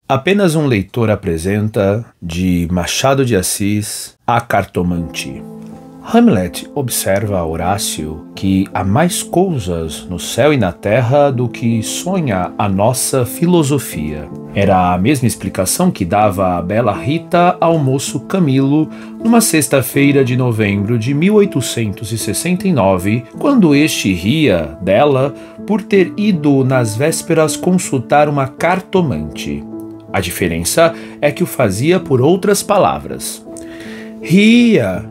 Apenas um leitor apresenta, de Machado de Assis, A Cartomante. Hamlet observa a Horácio que há mais coisas no céu e na terra do que sonha a nossa filosofia. Era a mesma explicação que dava a bela Rita ao moço Camilo numa sexta-feira de novembro de 1869, quando este ria dela por ter ido nas vésperas consultar uma cartomante. A diferença é que o fazia por outras palavras. Ria.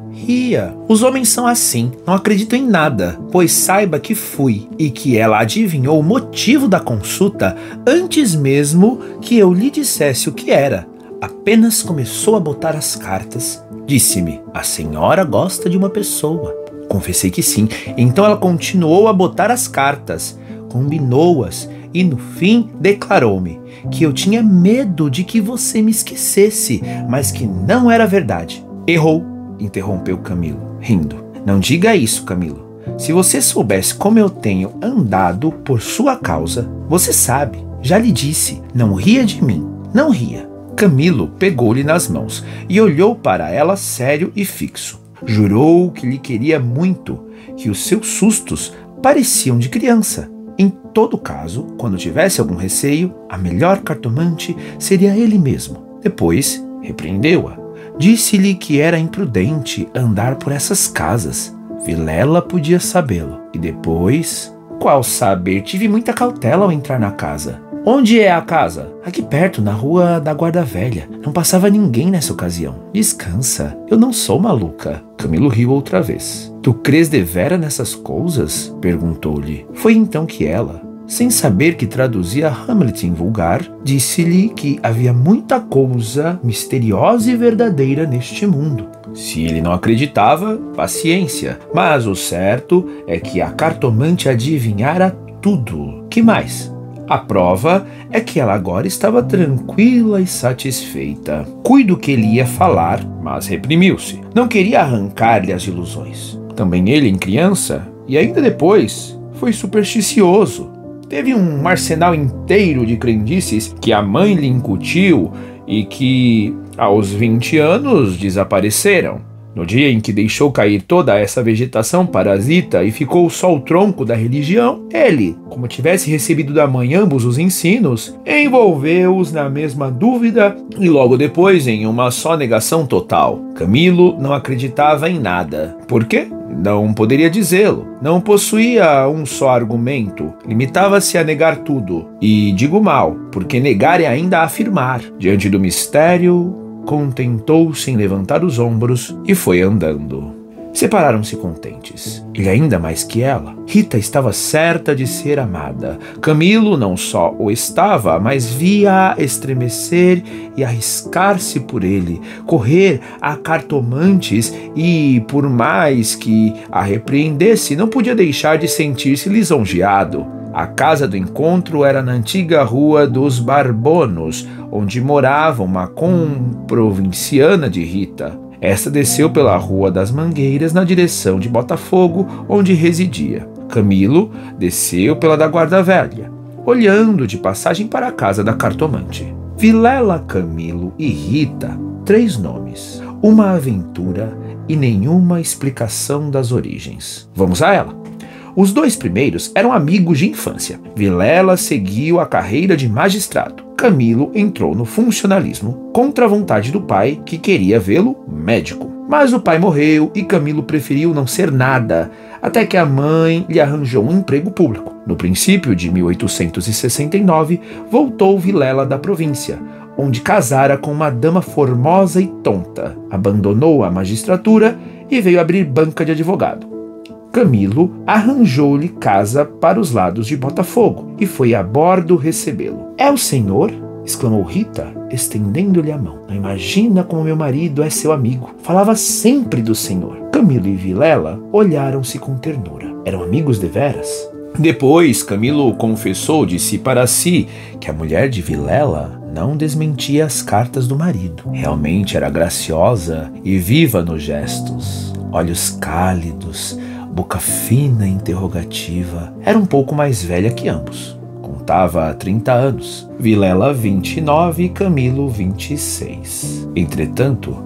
Os homens são assim, não acredito em nada, pois saiba que fui e que ela adivinhou o motivo da consulta antes mesmo que eu lhe dissesse o que era. Apenas começou a botar as cartas. Disse-me, a senhora gosta de uma pessoa. Confessei que sim, então ela continuou a botar as cartas, combinou-as e no fim declarou-me que eu tinha medo de que você me esquecesse, mas que não era verdade. Errou, interrompeu Camilo, rindo. Não diga isso, Camilo. Se você soubesse como eu tenho andado por sua causa, você sabe, já lhe disse, não ria de mim, não ria. Camilo pegou-lhe nas mãos e olhou para ela sério e fixo. Jurou que lhe queria muito, que os seus sustos pareciam de criança. Em todo caso, quando tivesse algum receio, a melhor cartomante seria ele mesmo. Depois, repreendeu-a. Disse-lhe que era imprudente andar por essas casas. Vilela podia sabê-lo. E depois... Qual saber? Tive muita cautela ao entrar na casa. Onde é a casa? Aqui perto, na rua da Guarda Velha. Não passava ninguém nessa ocasião. Descansa. Eu não sou maluca. Camilo riu outra vez. Tu crês devera nessas coisas? Perguntou-lhe. Foi então que ela, sem saber que traduzia Hamlet em vulgar, disse-lhe que havia muita coisa misteriosa e verdadeira neste mundo. Se ele não acreditava, paciência. Mas o certo é que a cartomante adivinhara tudo. Que mais? A prova é que ela agora estava tranquila e satisfeita. Cuido que ele ia falar, mas reprimiu-se. Não queria arrancar-lhe as ilusões. Também ele, em criança, e ainda depois, foi supersticioso. Teve um arsenal inteiro de crendices que a mãe lhe incutiu e que, aos 20 anos, desapareceram. No dia em que deixou cair toda essa vegetação parasita e ficou só o tronco da religião, ele, como tivesse recebido da mãe ambos os ensinos, envolveu-os na mesma dúvida e logo depois em uma só negação total. Camilo não acreditava em nada. Por quê? Não poderia dizê-lo. Não possuía um só argumento. Limitava-se a negar tudo. E digo mal, porque negar é ainda afirmar. Diante do mistério, contentou-se em levantar os ombros e foi andando. Separaram-se contentes. Ele ainda mais que ela. Rita estava certa de ser amada. Camilo não só o estava, mas via-a estremecer e arriscar-se por ele, correr a cartomantes e, por mais que a repreendesse, não podia deixar de sentir-se lisonjeado. A casa do encontro era na antiga Rua dos Barbonos, onde morava uma comprovinciana de Rita. Esta desceu pela Rua das Mangueiras na direção de Botafogo, onde residia. Camilo desceu pela da Guarda Velha, olhando de passagem para a casa da cartomante. Vilela, Camilo e Rita, 3 nomes, uma aventura e nenhuma explicação das origens. Vamos a ela. Os 2 primeiros eram amigos de infância. Vilela seguiu a carreira de magistrado. Camilo entrou no funcionalismo contra a vontade do pai, que queria vê-lo médico. Mas o pai morreu e Camilo preferiu não ser nada, até que a mãe lhe arranjou um emprego público. No princípio de 1869, voltou Vilela da província, onde casara com uma dama formosa e tonta. Abandonou a magistratura e veio abrir banca de advogado. Camilo arranjou-lhe casa para os lados de Botafogo e foi a bordo recebê-lo. É o senhor? Exclamou Rita, estendendo-lhe a mão. Não imagina como meu marido é seu amigo. Falava sempre do senhor. Camilo e Vilela olharam-se com ternura. Eram amigos deveras? Depois, Camilo confessou de si para si que a mulher de Vilela não desmentia as cartas do marido. Realmente era graciosa e viva nos gestos. Olhos cálidos, boca fina e interrogativa. Era um pouco mais velha que ambos. completava 30 anos, Vilela 29 e Camilo 26. Entretanto,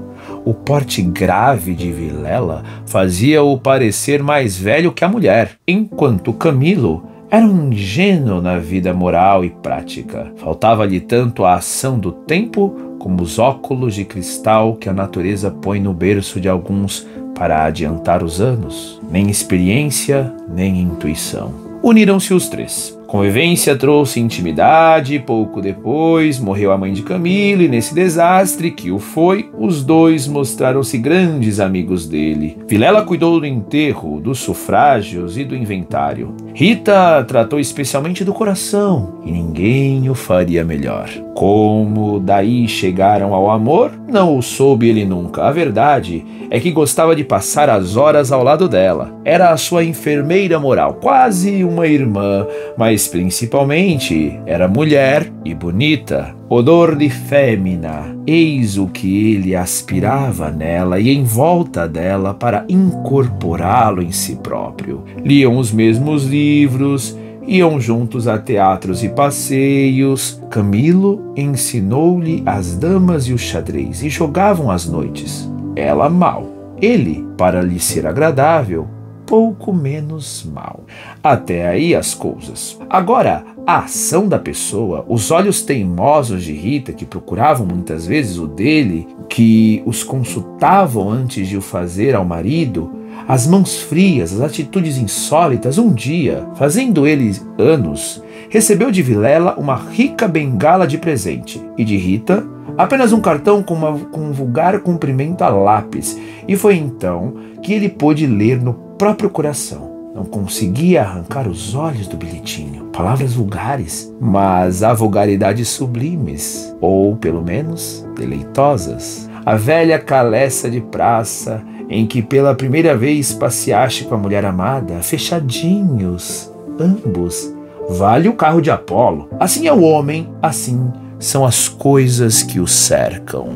o porte grave de Vilela fazia-o parecer mais velho que a mulher, enquanto Camilo era um ingênuo na vida moral e prática. Faltava-lhe tanto a ação do tempo como os óculos de cristal que a natureza põe no berço de alguns para adiantar os anos. Nem experiência, nem intuição. Uniram-se os três. Convivência trouxe intimidade, pouco depois morreu a mãe de Camilo e nesse desastre que o foi, os dois mostraram-se grandes amigos dele. Vilela cuidou do enterro, dos sufrágios e do inventário. Rita tratou especialmente do coração e ninguém o faria melhor. Como daí chegaram ao amor, não o soube ele nunca. A verdade é que gostava de passar as horas ao lado dela. Era a sua enfermeira moral, quase uma irmã, mas principalmente era mulher e bonita. Odor de fêmina, eis o que ele aspirava nela e em volta dela para incorporá-lo em si próprio. Liam os mesmos livros, iam juntos a teatros e passeios. Camilo ensinou-lhe as damas e o xadrez e jogavam às noites. Ela mal, ele, para lhe ser agradável, pouco menos mal. Até aí as coisas. Agora, a ação da pessoa, os olhos teimosos de Rita, que procuravam muitas vezes o dele, que os consultavam antes de o fazer ao marido, as mãos frias, as atitudes insólitas, um dia, fazendo ele anos, recebeu de Vilela uma rica bengala de presente, e de Rita apenas um cartão com um vulgar cumprimento a lápis, e foi então que ele pôde ler no próprio coração. Não conseguia arrancar os olhos do bilhetinho. Palavras vulgares, mas há vulgaridades sublimes, ou pelo menos deleitosas. A velha caleça de praça, em que pela primeira vez passeaste com a mulher amada, fechadinhos, ambos, vale o carro de Apolo. Assim é o homem, assim são as coisas que o cercam.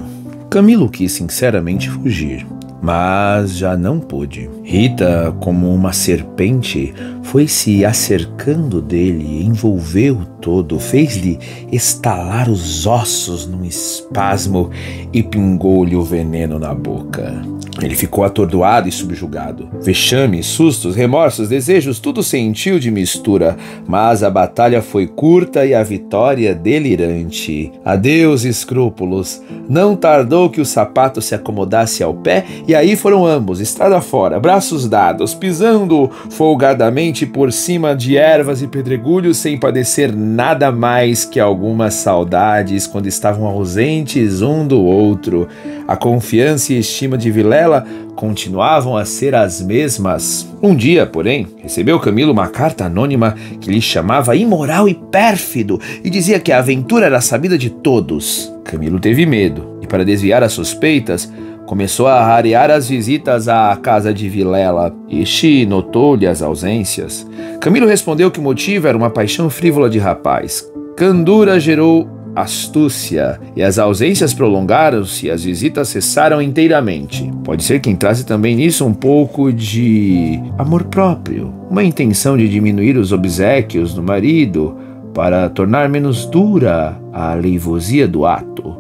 Camilo quis sinceramente fugir, mas já não pôde. Rita, como uma serpente, foi se acercando dele, envolveu-o todo, fez-lhe estalar os ossos num espasmo e pingou-lhe o veneno na boca. Ele ficou atordoado e subjugado. Vexame, sustos, remorsos, desejos, tudo sentiu de mistura, mas a batalha foi curta e a vitória delirante. Adeus, escrúpulos. Não tardou que o sapato se acomodasse ao pé e aí foram ambos, estrada fora, braços dados, pisando folgadamente por cima de ervas e pedregulhos sem padecer nada mais que algumas saudades quando estavam ausentes um do outro. A confiança e estima de Vilela continuavam a ser as mesmas. Um dia, porém, recebeu Camilo uma carta anônima que lhe chamava imoral e pérfido e dizia que a aventura era sabida de todos. Camilo teve medo e, para desviar as suspeitas, começou a rarear as visitas à casa de Vilela. Este notou-lhe as ausências. Camilo respondeu que o motivo era uma paixão frívola de rapaz. Candura gerou astúcia, e as ausências prolongaram-se e as visitas cessaram inteiramente. Pode ser que entrasse também nisso um pouco de amor próprio, uma intenção de diminuir os obséquios do marido para tornar menos dura a aleivosia do ato.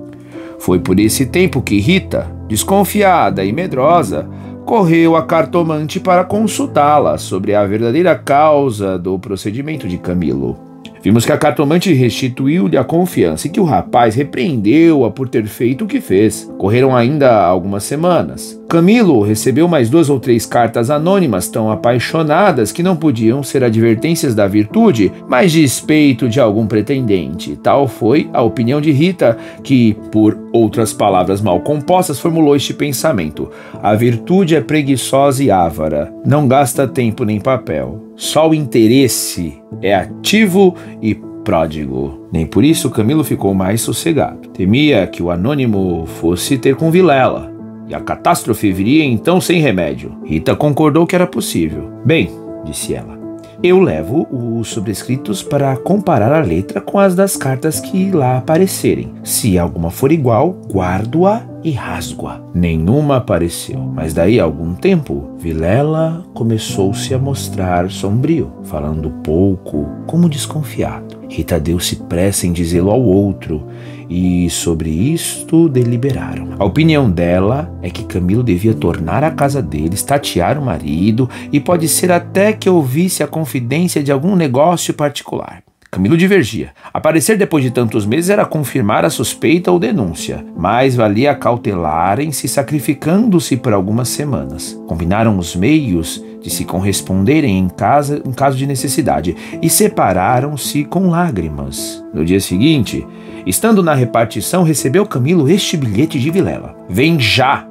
Foi por esse tempo que Rita, desconfiada e medrosa, correu à cartomante para consultá-la sobre a verdadeira causa do procedimento de Camilo. Vimos que a cartomante restituiu-lhe a confiança e que o rapaz repreendeu-a por ter feito o que fez. Correram ainda algumas semanas. Camilo recebeu mais 2 ou 3 cartas anônimas tão apaixonadas que não podiam ser advertências da virtude, mas despeito de algum pretendente. Tal foi a opinião de Rita, que, por outras palavras mal compostas, formulou este pensamento: a virtude é preguiçosa e ávara, não gasta tempo nem papel. Só o interesse é ativo e pródigo. Nem por isso Camilo ficou mais sossegado. Temia que o anônimo fosse ter com Vilela, e a catástrofe viria então sem remédio. Rita concordou que era possível. Bem, disse ela, eu levo os sobrescritos para comparar a letra com as das cartas que lá aparecerem. Se alguma for igual, guardo-a e rasgo-a. Nenhuma apareceu, mas daí a algum tempo, Vilela começou-se a mostrar sombrio, falando pouco, como desconfiado. Rita deu-se pressa em dizê-lo ao outro, e sobre isto deliberaram. A opinião dela é que Camilo devia tornar à casa deles, tatear o marido, e pode ser até que ouvisse a confidência de algum negócio particular. Camilo divergia. Aparecer depois de tantos meses era confirmar a suspeita ou denúncia, mas valia cautelarem-se, sacrificando-se por algumas semanas. Combinaram os meios de se corresponderem em casa em caso de necessidade e separaram-se com lágrimas. No dia seguinte, estando na repartição, recebeu Camilo este bilhete de Vilela: "Vem já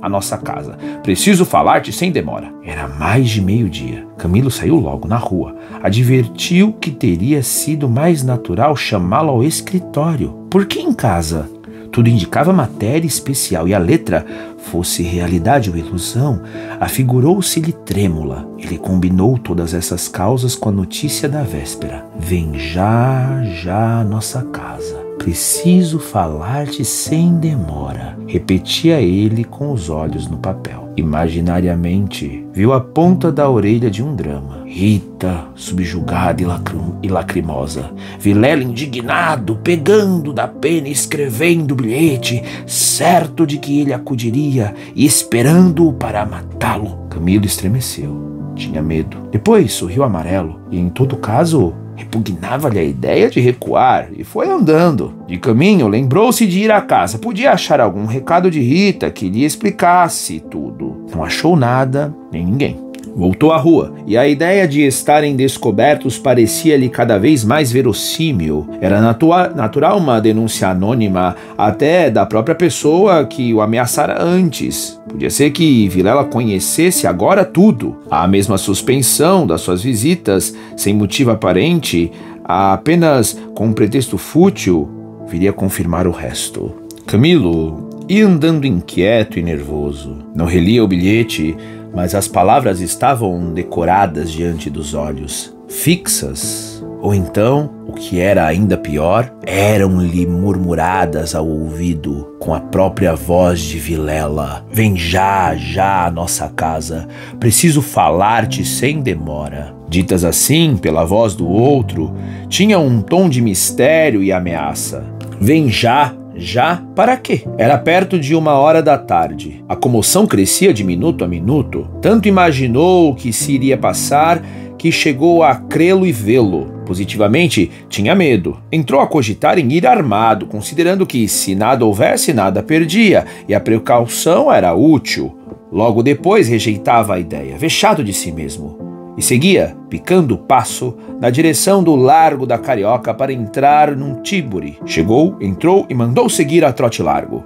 à nossa casa. Preciso falar-te sem demora." Era mais de meio-dia. Camilo saiu logo na rua. Advertiu que teria sido mais natural chamá-lo ao escritório. Por que em casa? Tudo indicava matéria especial, e a letra, fosse realidade ou ilusão, afigurou-se-lhe trêmula. Ele combinou todas essas causas com a notícia da véspera: "Vem já à nossa casa. Preciso falar-te sem demora", repetia ele com os olhos no papel. Imaginariamente, viu a ponta da orelha de um drama. Rita, subjugada e lacrimosa. Vilela indignado, pegando da pena e escrevendo o bilhete, certo de que ele acudiria e esperando-o para matá-lo. Camilo estremeceu. Tinha medo. Depois sorriu amarelo e, em todo caso, repugnava-lhe a ideia de recuar, e foi andando. De caminho, lembrou-se de ir à casa. Podia achar algum recado de Rita que lhe explicasse tudo. Não achou nada, nem ninguém. Voltou à rua, e a ideia de estarem descobertos parecia-lhe cada vez mais verossímil. Era natural uma denúncia anônima, até da própria pessoa que o ameaçara antes. Podia ser que Vilela conhecesse agora tudo. A mesma suspensão das suas visitas, sem motivo aparente, apenas com um pretexto fútil, viria confirmar o resto. Camilo ia andando inquieto e nervoso. Não relia o bilhete, mas as palavras estavam decoradas diante dos olhos, fixas. Ou então, o que era ainda pior, eram-lhe murmuradas ao ouvido com a própria voz de Vilela: "Vem já à nossa casa. Preciso falar-te sem demora." Ditas assim, pela voz do outro, tinham um tom de mistério e ameaça. "Vem já para quê?" Era perto de 1h da tarde. A comoção crescia de minuto a minuto. Tanto imaginou o que se iria passar que chegou a crê-lo e vê-lo. Positivamente, tinha medo. Entrou a cogitar em ir armado, considerando que, se nada houvesse, nada perdia, e a precaução era útil. Logo depois, rejeitava a ideia, vexado de si mesmo, e seguia, picando o passo, na direção do Largo da Carioca para entrar num tíburi. Chegou, entrou e mandou seguir a trote largo.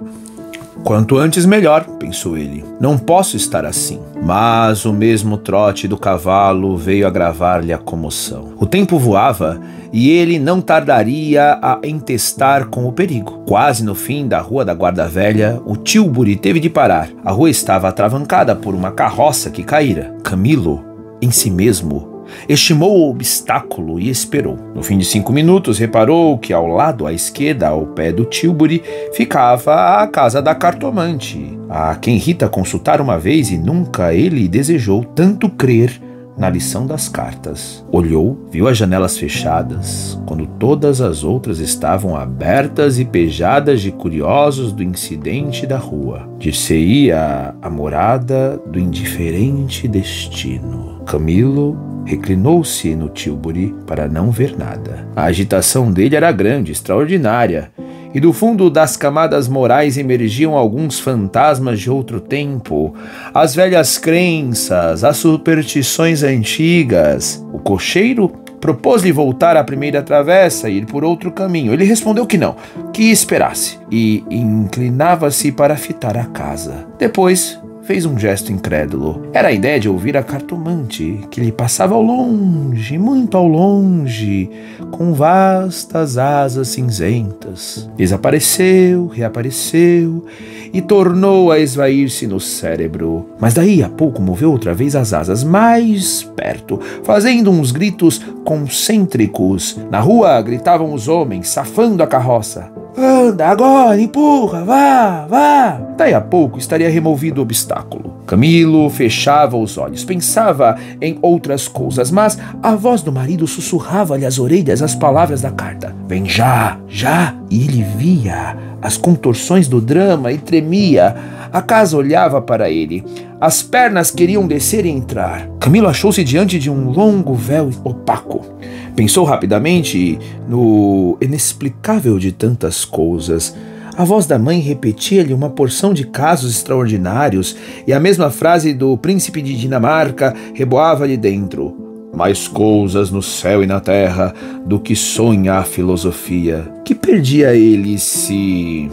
Quanto antes melhor, pensou ele. Não posso estar assim. Mas o mesmo trote do cavalo veio agravar-lhe a comoção. O tempo voava e ele não tardaria a entestar com o perigo. Quase no fim da Rua da Guarda Velha, o tílburi teve de parar. A rua estava atravancada por uma carroça que caíra. Camilo, em si mesmo, estimou o obstáculo e esperou. No fim de 5 minutos, reparou que ao lado à esquerda, ao pé do tílburi, ficava a casa da cartomante, a quem Rita consultara uma vez, e nunca ele desejou tanto crer na lição das cartas. Olhou, viu as janelas fechadas, quando todas as outras estavam abertas e pejadas de curiosos do incidente da rua. Dir-se-ia a morada do indiferente destino. Camilo reclinou-se no tílburi para não ver nada. A agitação dele era grande, extraordinária, e do fundo das camadas morais emergiam alguns fantasmas de outro tempo, as velhas crenças, as superstições antigas. O cocheiro propôs-lhe voltar à primeira travessa e ir por outro caminho. Ele respondeu que não, que esperasse, e inclinava-se para fitar a casa. Depois fez um gesto incrédulo. Era a ideia de ouvir a cartomante, que lhe passava ao longe, muito ao longe, com vastas asas cinzentas. Desapareceu, reapareceu e tornou a esvair-se no cérebro. Mas daí a pouco moveu outra vez as asas mais perto, fazendo uns gritos concêntricos. Na rua gritavam os homens, safando a carroça. Anda, agora, empurra, vá, vá. Daí a pouco estaria removido o obstáculo. Camilo fechava os olhos, pensava em outras coisas, mas a voz do marido sussurrava-lhe às orelhas as palavras da carta. Vem já, já. E ele via as contorções do drama e tremia. A casa olhava para ele. As pernas queriam descer e entrar. Camilo achou-se diante de um longo véu opaco. Pensou rapidamente no inexplicável de tantas coisas. A voz da mãe repetia-lhe uma porção de casos extraordinários e a mesma frase do príncipe de Dinamarca reboava-lhe dentro. Mais coisas no céu e na terra do que sonha a filosofia. Que perdia ele se...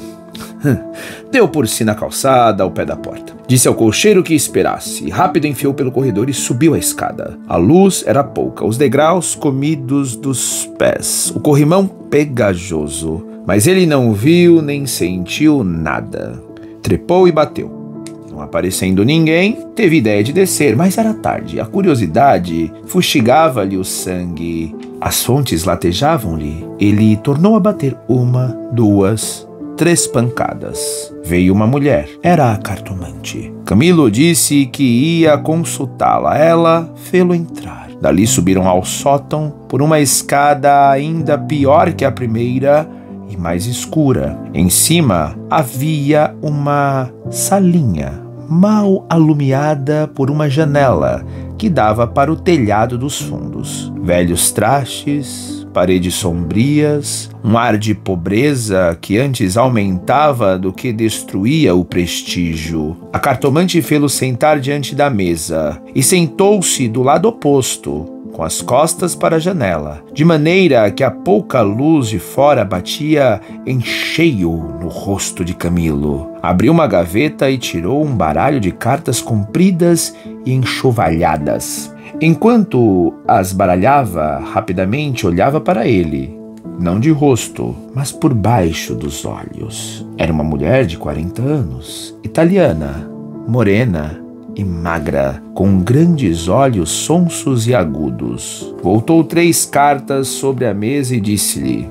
Deu por si na calçada, ao pé da porta. Disse ao cocheiro que esperasse. Rápido enfiou pelo corredor e subiu a escada. A luz era pouca, os degraus comidos dos pés, o corrimão pegajoso. Mas ele não viu nem sentiu nada. Trepou e bateu. Não aparecendo ninguém, teve ideia de descer, mas era tarde. A curiosidade fustigava-lhe o sangue. As fontes latejavam-lhe. Ele tornou a bater 1, 2, 3 pancadas. Veio uma mulher. Era a cartomante. Camilo disse que ia consultá-la. Ela fê-lo entrar. Dali subiram ao sótão por uma escada ainda pior que a primeira e mais escura. Em cima havia uma salinha mal alumiada por uma janela que dava para o telhado dos fundos. Velhos trastes, paredes sombrias, um ar de pobreza que antes aumentava do que destruía o prestígio. A cartomante fê-lo sentar diante da mesa e sentou-se do lado oposto, com as costas para a janela, de maneira que a pouca luz de fora batia em cheio no rosto de Camilo. Abriu uma gaveta e tirou um baralho de cartas compridas e enxovalhadas. Enquanto as baralhava, rapidamente olhava para ele, não de rosto, mas por baixo dos olhos. Era uma mulher de 40 anos, italiana, morena e magra, com grandes olhos sonsos e agudos. Voltou 3 cartas sobre a mesa e disse-lhe: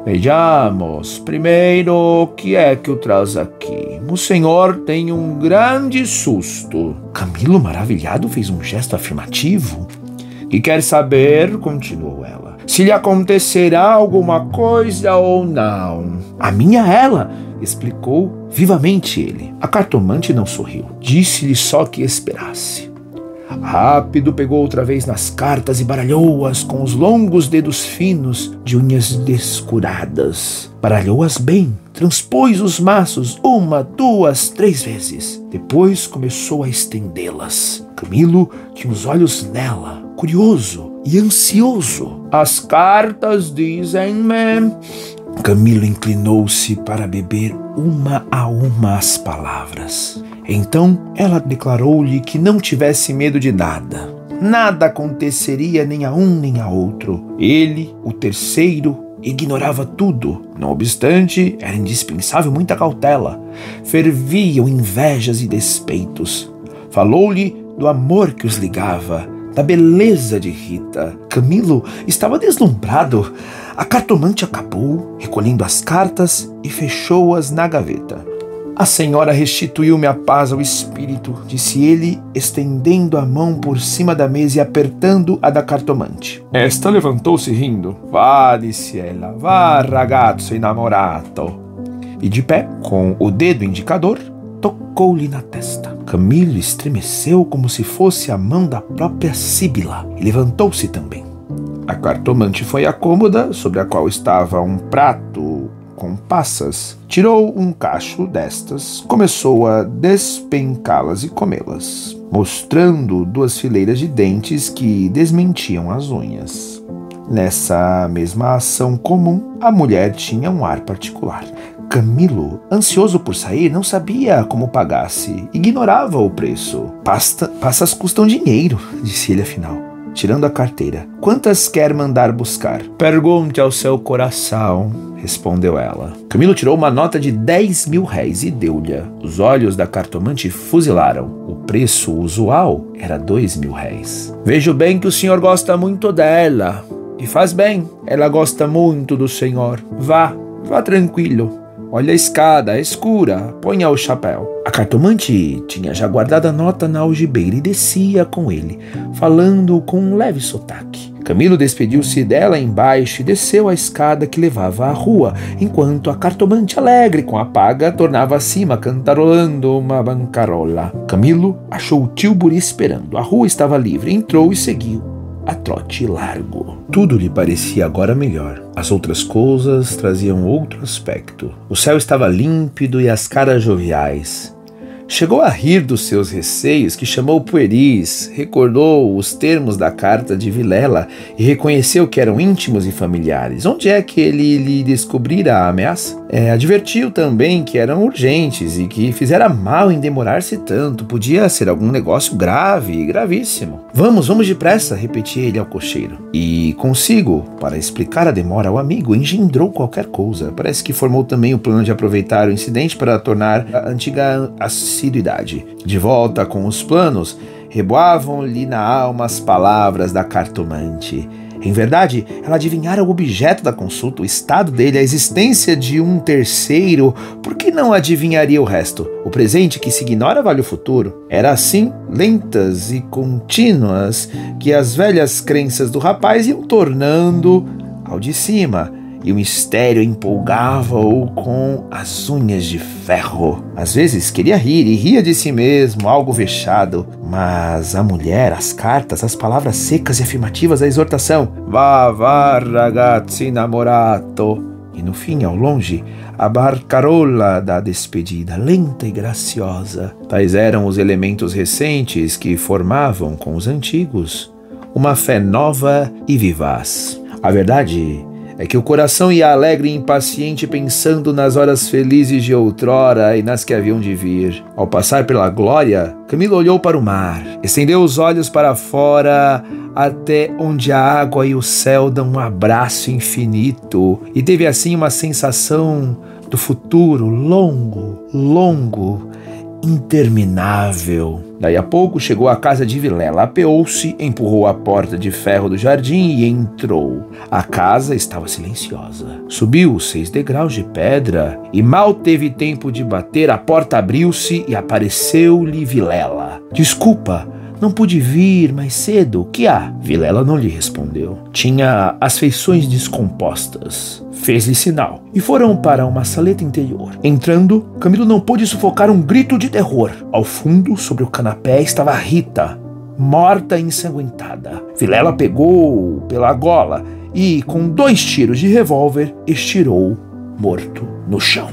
Vejamos, primeiro, o que é que o traz aqui? O senhor tem um grande susto. Camilo, maravilhado, fez um gesto afirmativo. E quer saber, continuou ela, se lhe acontecerá alguma coisa ou não. A minha ela, explicou vivamente ele. A cartomante não sorriu. Disse-lhe só que esperasse. Rápido pegou outra vez nas cartas e baralhou-as com os longos dedos finos de unhas descuradas. Baralhou-as bem, transpôs os maços 1, 2, 3 vezes. Depois começou a estendê-las. Camilo tinha os olhos nela, curioso e ansioso. As cartas dizem-me... Camilo inclinou-se para beber uma a uma as palavras. Então ela declarou-lhe que não tivesse medo de nada. Nada aconteceria nem a um nem a outro. Ele, o terceiro, ignorava tudo. Não obstante, era indispensável muita cautela. Ferviam invejas e despeitos. Falou-lhe do amor que os ligava, da beleza de Rita. Camilo estava deslumbrado. A cartomante acabou, recolhendo as cartas e fechou-as na gaveta. A senhora restituiu-me a paz ao espírito, disse ele, estendendo a mão por cima da mesa e apertando a da cartomante. Esta levantou-se rindo. Vá, disse ela, vá, ragazzo innamorato. E de pé, com o dedo indicador, tocou-lhe na testa. Camilo estremeceu como se fosse a mão da própria Síbila e levantou-se também. A cartomante foi à cômoda, sobre a qual estava um prato com passas, tirou um cacho destas, começou a despencá-las e comê-las, mostrando 2 fileiras de dentes que desmentiam as unhas. Nessa mesma ação comum, a mulher tinha um ar particular. Camilo, ansioso por sair, não sabia como pagasse, ignorava o preço. Passas custam dinheiro, disse ele afinal, tirando a carteira. Quantas quer mandar buscar? Pergunte ao seu coração, respondeu ela. Camilo tirou uma nota de 10.000 réis e deu-lhe. Os olhos da cartomante fuzilaram. O preço usual era 2.000 réis. Vejo bem que o senhor gosta muito dela. E faz bem, ela gosta muito do senhor. Vá, vá tranquilo. Olha a escada, é escura, ponha o chapéu. A cartomante tinha já guardado a nota na algibeira e descia com ele, falando com um leve sotaque. Camilo despediu-se dela embaixo e desceu a escada que levava à rua, enquanto a cartomante, alegre com a paga, tornava acima cantarolando uma bancarola. Camilo achou o Tilbury esperando. A rua estava livre, entrou e seguiu a trote largo. Tudo lhe parecia agora melhor. As outras coisas traziam outro aspecto. O céu estava límpido e as caras joviais. Chegou a rir dos seus receios, que chamou pueris, recordou os termos da carta de Vilela e reconheceu que eram íntimos e familiares. Onde é que ele lhe descobrira a ameaça? Advertiu também que eram urgentes e que fizera mal em demorar-se tanto. Podia ser algum negócio grave, gravíssimo. Vamos depressa, repetia ele ao cocheiro. E consigo, para explicar a demora ao amigo, engendrou qualquer coisa. Parece que formou também o plano de aproveitar o incidente para tornar a antiga assiduidade. De volta com os planos, reboavam-lhe na alma as palavras da cartomante. Em verdade, ela adivinhara o objeto da consulta, o estado dele, a existência de um terceiro. Por que não adivinharia o resto? O presente que se ignora vale o futuro. Era assim, lentas e contínuas, que as velhas crenças do rapaz iam tornando ao de cima, e o mistério empolgava-o com as unhas de ferro. Às vezes queria rir e ria de si mesmo, algo vexado. Mas a mulher, as cartas, as palavras secas e afirmativas, a exortação vá, ragazzi namorato. E no fim, ao longe, a barcarola da despedida, lenta e graciosa. Tais eram os elementos recentes que formavam com os antigos uma fé nova e vivaz. A verdade é que o coração ia alegre e impaciente pensando nas horas felizes de outrora e nas que haviam de vir. Ao passar pela glória, Camilo olhou para o mar, estendeu os olhos para fora até onde a água e o céu dão um abraço infinito e teve assim uma sensação do futuro longo, interminável. Daí a pouco chegou à casa de Vilela, apeou-se, empurrou a porta de ferro do jardim e entrou. A casa estava silenciosa. Subiu os 6 degraus de pedra e mal teve tempo de bater, a porta abriu-se e apareceu-lhe Vilela. Desculpa, não pude vir mais cedo, o que há? Vilela não lhe respondeu. Tinha as feições descompostas. Fez-lhe sinal e foram para uma saleta interior. Entrando, Camilo não pôde sufocar um grito de terror. Ao fundo, sobre o canapé, estava Rita, morta e ensanguentada. Vilela pegou-o pela gola e, com 2 tiros de revólver, estirou-o morto no chão.